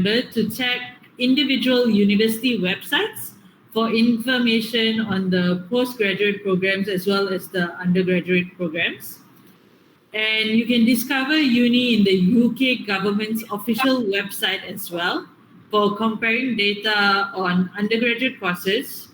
remember to check individual university websites for information on the postgraduate programs as well as the undergraduate programs. And you can discover uni in the UK government's official website as well for comparing data on undergraduate courses.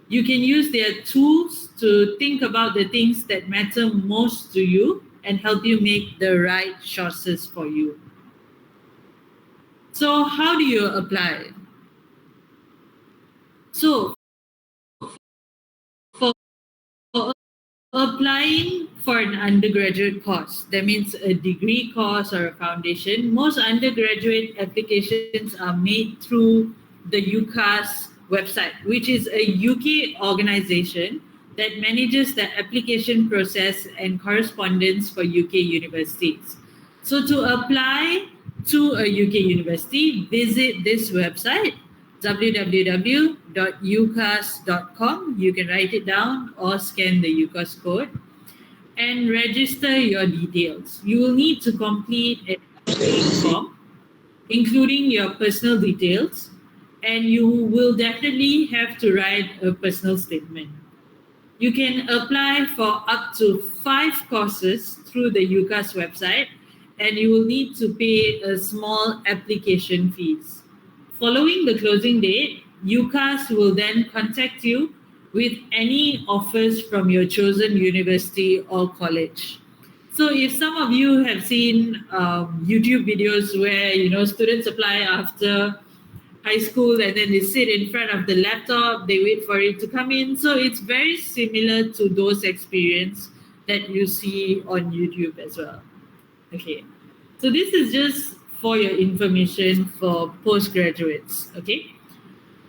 You can use their tools to think about the things that matter most to you and help you make the right choices for you. So how do you apply? So for applying for an undergraduate course, that means a degree course or a foundation, most undergraduate applications are made through the UCAS website, which is a UK organization that manages the application process and correspondence for UK universities. So to apply to a UK university, visit this website, www.ucas.com. You can write it down or scan the UCAS code and register your details. You will need to complete an application form, including your personal details, and you will definitely have to write a personal statement. You can apply for up to 5 courses through the UCAS website, and you will need to pay a small application fees. Following the closing date, UCAS will then contact you with any offers from your chosen university or college. So if some of you have seen YouTube videos where students apply after high school and then they sit in front of the laptop, they wait for it to come in. So it's very similar to those experiences that you see on YouTube as well. Okay, so this is just for your information for postgraduates. Okay,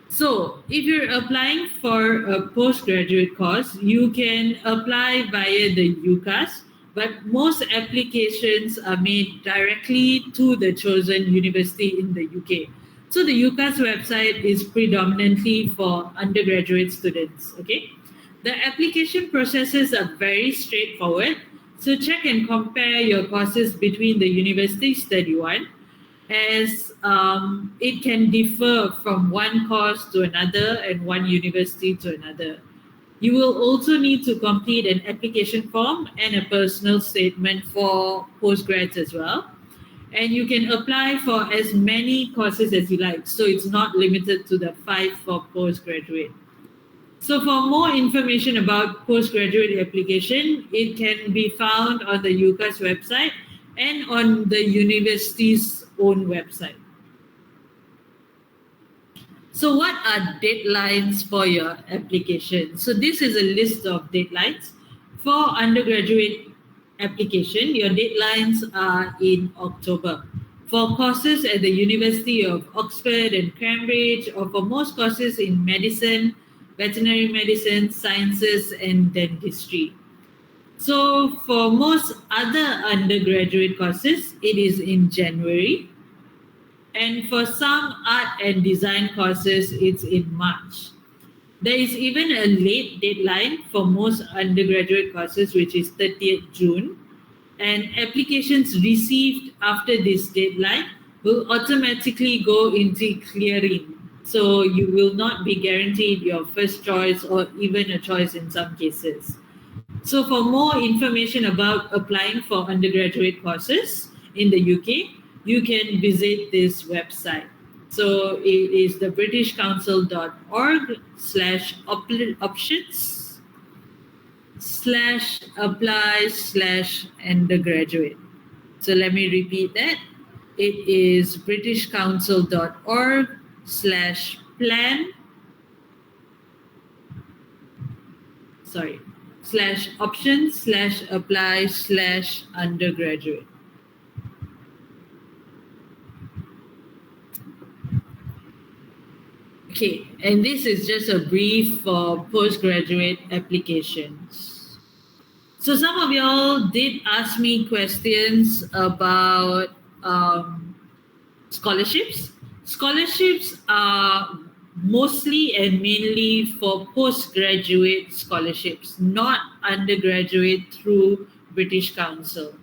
so if you're applying for a postgraduate course, you can apply via the UCAS, but most applications are made directly to the chosen university in the UK. So the UCAS website is predominantly for undergraduate students. Okay, the application processes are very straightforward. So check and compare your courses between the universities that you want, as it can differ from one course to another and one university to another. You will also need to complete an application form and a personal statement for postgrads as well. And you can apply for as many courses as you like. So it's not limited to the 5 for postgraduate. So for more information about postgraduate application, it can be found on the UCAS website and on the university's own website. So what are deadlines for your application? So this is a list of deadlines. For undergraduate application, your deadlines are in October. For courses at the University of Oxford and Cambridge, or for most courses in medicine, veterinary medicine, sciences, and dentistry. So for most other undergraduate courses, it is in January. And for some art and design courses, it's in March. There is even a late deadline for most undergraduate courses, which is 30th June. And applications received after this deadline will automatically go into clearing. So you will not be guaranteed your first choice or even a choice in some cases. So for more information about applying for undergraduate courses in the UK, you can visit this website. So it is the britishcouncil.org/options/apply/undergraduate. So let me repeat that. It is britishcouncil.org/options/apply/undergraduate. Okay, and this is just a brief for postgraduate applications. So some of y'all did ask me questions about scholarships. Scholarships are mostly and mainly for postgraduate scholarships, not undergraduate through British Council.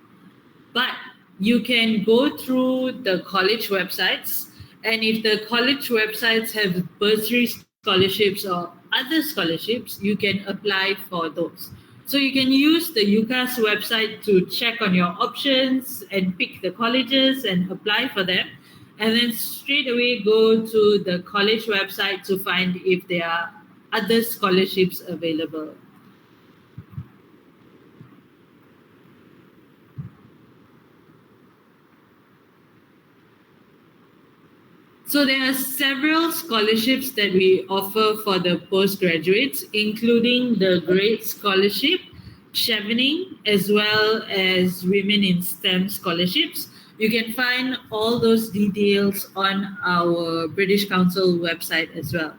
But you can go through the college websites And if the college websites have bursary scholarships or other scholarships, you can apply for those. So you can use the UCAS website to check on your options and pick the colleges and apply for them. And then straight away go to the college website to find if there are other scholarships available. So there are several scholarships that we offer for the postgraduates, including the Great Scholarship, Chevening, as well as Women in STEM scholarships. You can find all those details on our British Council website as well.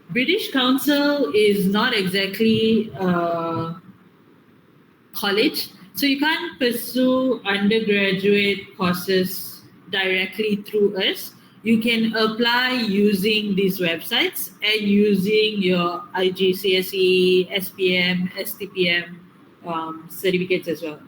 British Council is not exactly college. So you can't pursue undergraduate courses directly through us. You can apply using these websites and using your IGCSE, SPM, STPM certificates as well.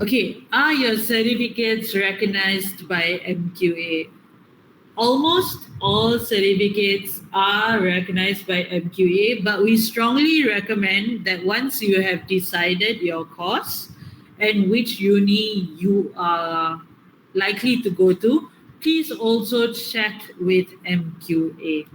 Okay, are your certificates recognized by MQA? Almost all certificates are recognized by MQA, but we strongly recommend that once you have decided your course and which uni you are likely to go to, please also check with MQA.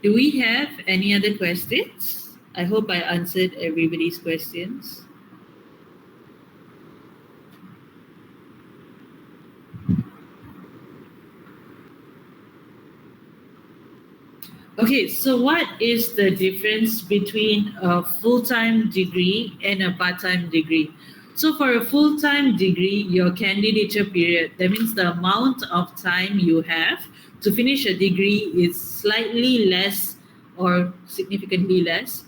Do we have any other questions? I hope I answered everybody's questions. Okay, so what is the difference between a full-time degree and a part-time degree? So for a full-time degree, your candidature period, that means the amount of time you have to finish a degree is slightly less or significantly less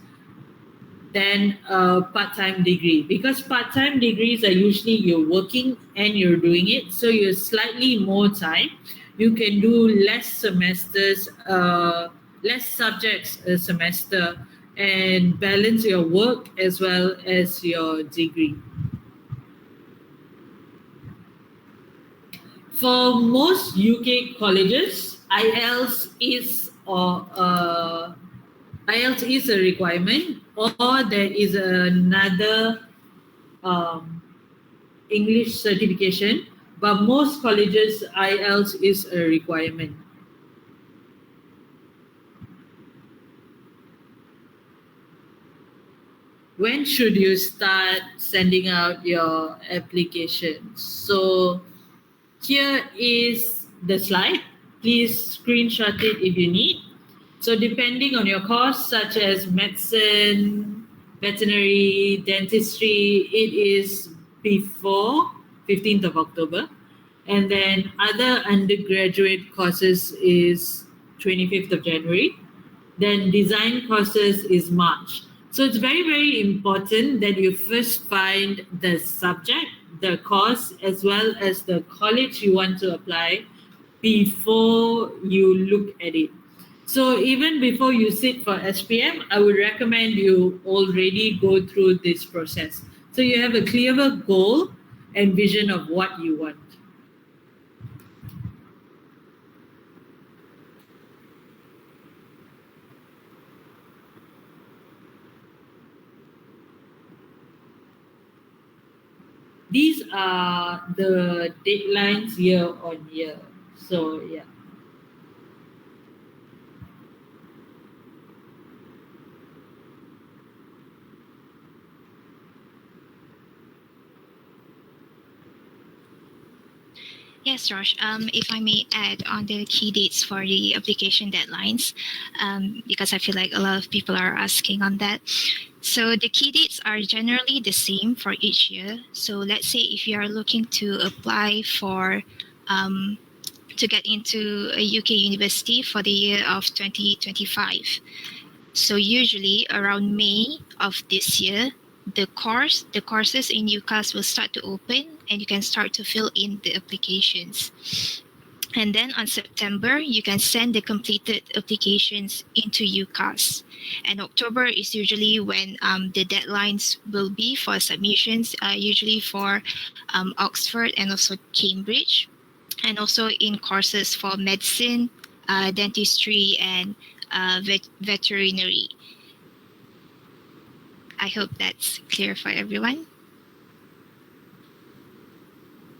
than a part-time degree, because part-time degrees are usually you're working and you're doing it, so you're slightly more time. You can do less semesters, less subjects a semester, and balance your work as well as your degree. For most UK colleges, IELTS is a requirement, or there is another English certification, but most colleges IELTS is a requirement. When should you start sending out your applications? So here is the slide. Please screenshot it if you need. So depending on your course, such as medicine, veterinary, dentistry, it is before 15th of October. And then other undergraduate courses is 25th of January. Then design courses is March. So it's very, very important that you first find the subject, the course, as well as the college you want to apply before you look at it. So even before you sit for SPM, I would recommend you already go through this process. So you have a clearer goal and vision of what you want. These are the deadlines year on year. So yeah. Yes, Rosh. If I may add on the key dates for the application deadlines, because I feel like a lot of people are asking on that. So the key dates are generally the same for each year. So let's say if you are looking to apply for to get into a UK university for the year of 2025. So usually around May of this year, the courses in UCAS will start to open, and you can start to fill in the applications. And then on September, you can send the completed applications into UCAS. And October is usually when the deadlines will be for submissions, usually for Oxford and also Cambridge, and also in courses for medicine, dentistry, and veterinary. I hope that's clear for everyone.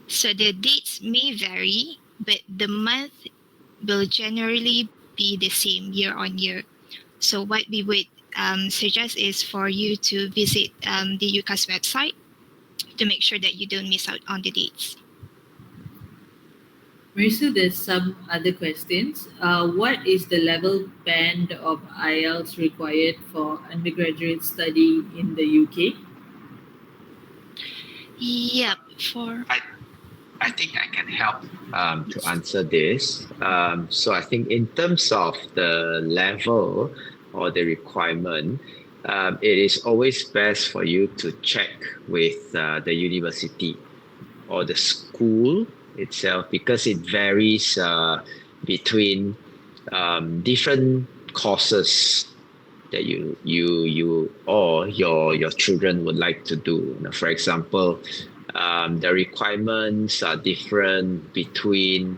So the dates may vary, but the month will generally be the same year on year. So what we would suggest is for you to visit the UCAS website to make sure that you don't miss out on the dates. Marissa, there's some other questions. What is the level band of IELTS required for undergraduate study in the UK? Yep. I think I can help to answer this. So I think in terms of the level or the requirement, it is always best for you to check with the university or the school itself, because it varies between different courses that you or your children would like to do. For example, the requirements are different between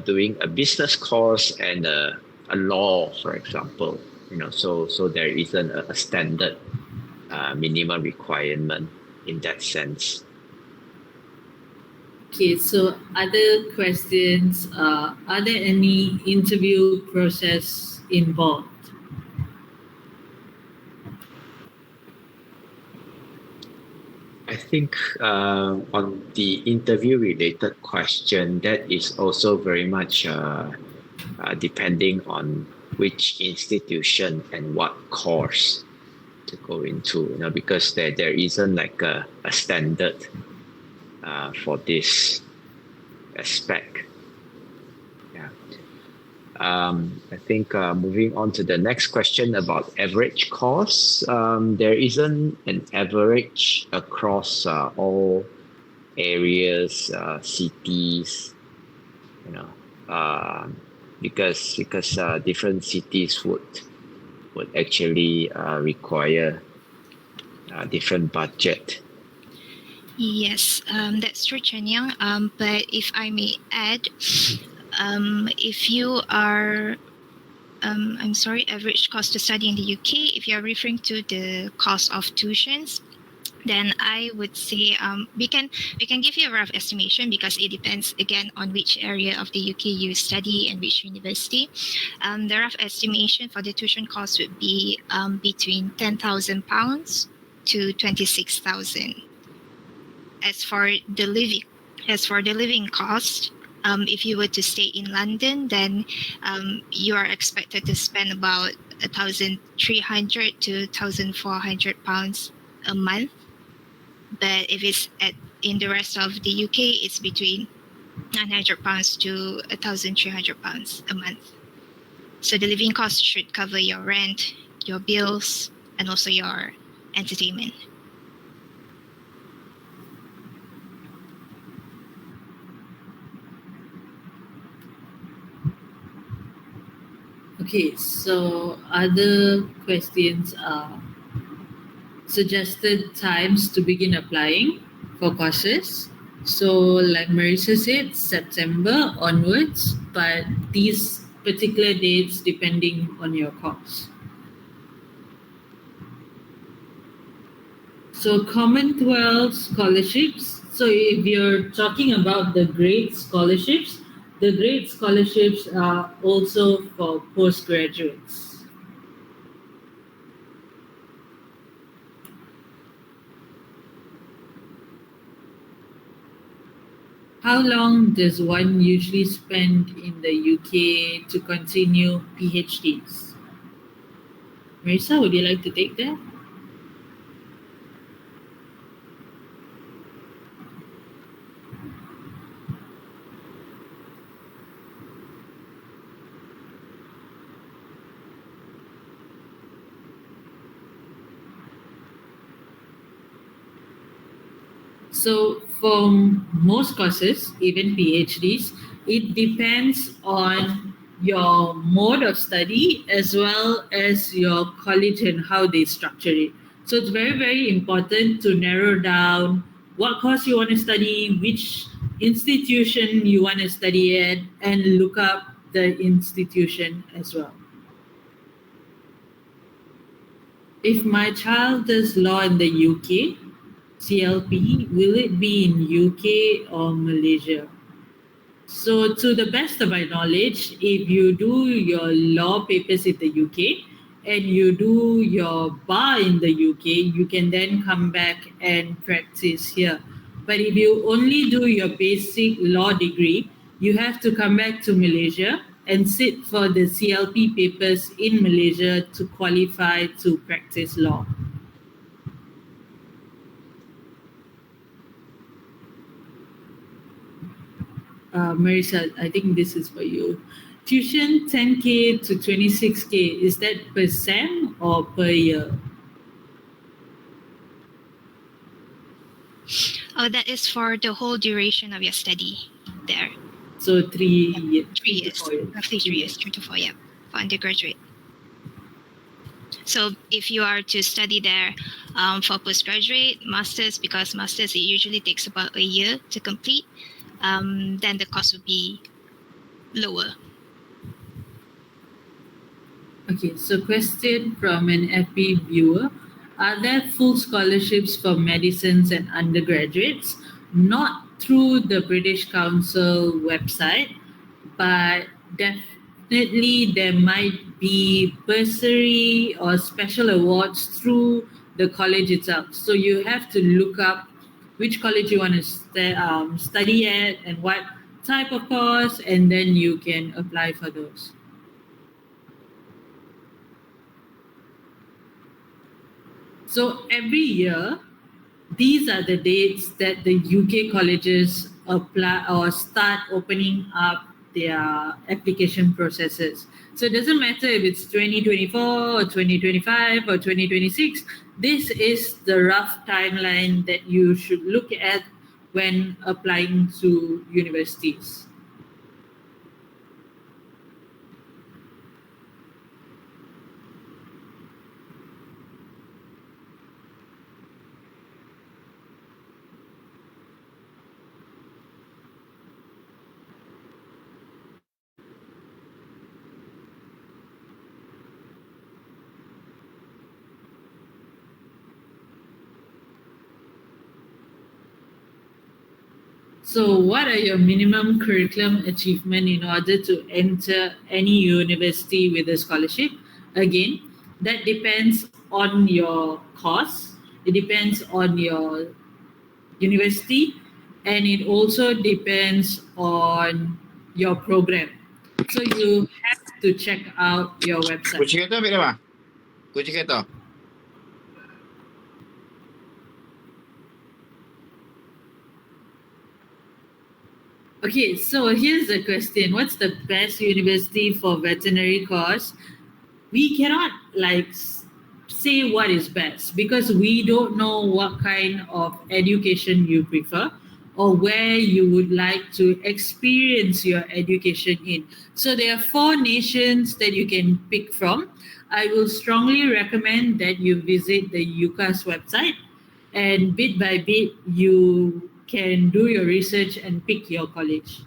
doing a business course and a law, for example. So there isn't a standard minimum requirement in that sense. Okay, so other questions. Are there any interview process involved? I think on the interview related question, that is also very much depending on which institution and what course to go into, because there isn't like a standard for this aspect. Yeah. I think moving on to the next question about average cost, there isn't an average across all areas, cities, because different cities would actually require different budget. Yes, that's true, Chen Yang. But if I may add, if you are, I'm sorry, average cost to study in the UK, if you are referring to the cost of tuitions, then I would say we can give you a rough estimation, because it depends again on which area of the UK you study and which university. The rough estimation for the tuition cost would be between £10,000 to 26,000. As for the living cost, if you were to stay in London, then you are expected to spend about £1,300 to £1,400 a month. But if it's in the rest of the UK, it's between £900 to £1,300 a month. So the living cost should cover your rent, your bills, and also your entertainment. Okay, so other questions are suggested times to begin applying for courses. So, like Marissa said, September onwards, but these particular dates depending on your course. So, Commonwealth scholarships. So, if you're talking about the grade scholarships are also for postgraduates. How long does one usually spend in the UK to continue PhDs? Marissa, would you like to take that? So for most courses, even PhDs, it depends on your mode of study as well as your college and how they structure it. So it's very, very important to narrow down what course you want to study, which institution you want to study at, and look up the institution as well. If my child does law in the UK, CLP, will it be in UK or Malaysia? So to the best of my knowledge, if you do your law papers in the UK and you do your bar in the UK, you can then come back and practice here. But if you only do your basic law degree, you have to come back to Malaysia and sit for the CLP papers in Malaysia to qualify to practice law. Marisa, I think this is for you. Tuition 10K to 26K, is that per sem or per year? Oh, that is for the whole duration of your study there. So 3 years. 3 years, roughly 3 years, 3 to 4, yeah, for undergraduate. So if you are to study there for postgraduate, masters, because masters, it usually takes about a year to complete, then the cost would be lower. Okay, so question from an FB viewer. Are there full scholarships for medicines and undergraduates? Not through the British Council website, but definitely there might be bursary or special awards through the college itself. So you have to look up which college you want to study at and what type of course, and then you can apply for those. So every year, these are the dates that the UK colleges apply or start opening up their application processes. So it doesn't matter if it's 2024 or 2025 or 2026. This is the rough timeline that you should look at when applying to universities. So what are your minimum curriculum achievement in order to enter any university with a scholarship? Again, that depends on your course, it depends on your university, and it also depends on your program. So you have to check out your website. Kunci kereta ambil dah, Mak? Kunci kereta. Okay, so here's the question. What's the best university for veterinary course? We cannot say what is best because we don't know what kind of education you prefer or where you would like to experience your education in. So there are 4 nations that you can pick from. I will strongly recommend that you visit the UCAS website, and bit by bit you can do your research and pick your college.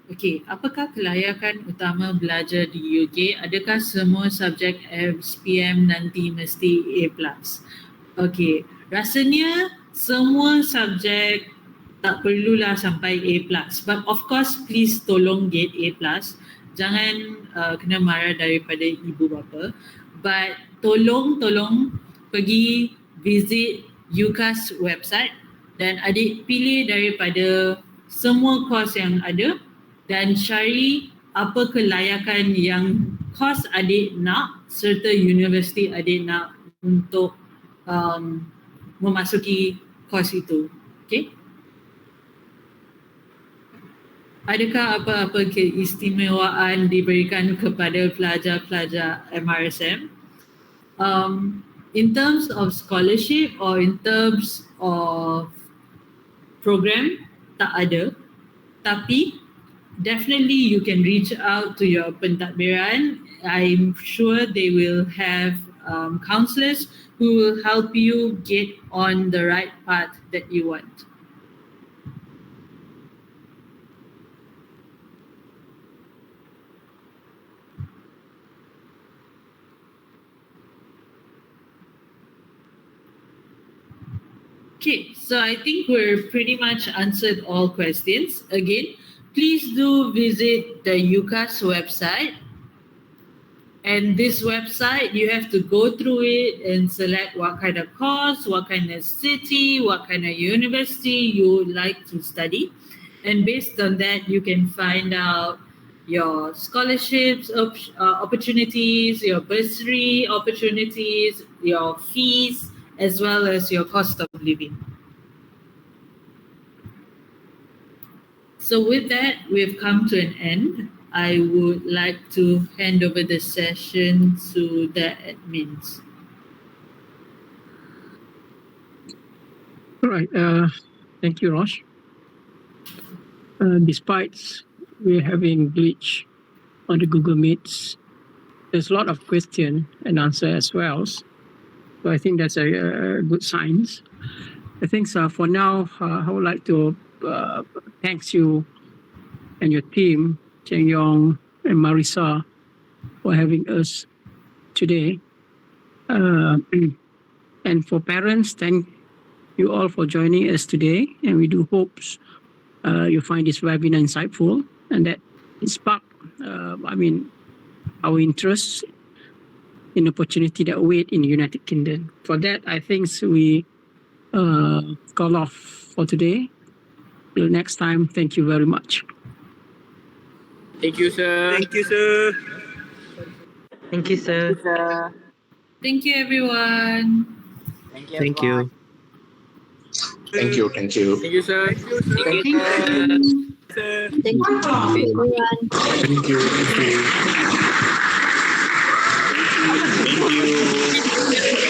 Okey, apakah kelayakan utama belajar di UK? Adakah semua subjek SPM nanti mesti A+? Okey, rasanya semua subjek tak perlulah sampai A+. But of course, please tolong get A+. Jangan kena marah daripada ibu bapa. But tolong pergi visit UCAS website dan adik pilih daripada semua course yang ada dan cari apa kelayakan yang course adik nak serta universiti adik nak untuk memasuki course itu. Okay. Adakah apa-apa keistimewaan diberikan kepada pelajar-pelajar MRSM? In terms of scholarship or in terms of program, tak ada. Tapi definitely you can reach out to your pentadbiran. I'm sure they will have counselors who will help you get on the right path that you want. Okay, so I think we're pretty much answered all questions. Again, please do visit the UCAS website. And this website, you have to go through it and select what kind of course, what kind of city, what kind of university you would like to study. And based on that, you can find out your scholarships opportunities, your bursary opportunities, your fees, as well as your cost of living. So with that, we've come to an end. I would like to hand over the session to the admins. All right. Thank you, Rosh. Despite we're having glitch on the Google Meets, there's a lot of question and answer as well. So I think that's a good sign. I think for now, I would like to thank you and your team, Cheng Yong and Marisa, for having us today. And for parents, thank you all for joining us today. And we do hope you find this webinar insightful and that it spark, our interest in opportunity that await in the United Kingdom. For that, I think we call off for today. Till next time, thank you very much. Thank you, sir. Thank you, sir. Thank you, sir. Thank you, everyone. Thank you. Thank you. Thank you. Thank you, sir. Thank you, sir. Thank you, sir. Thank you, everyone. Thank you. Thank you.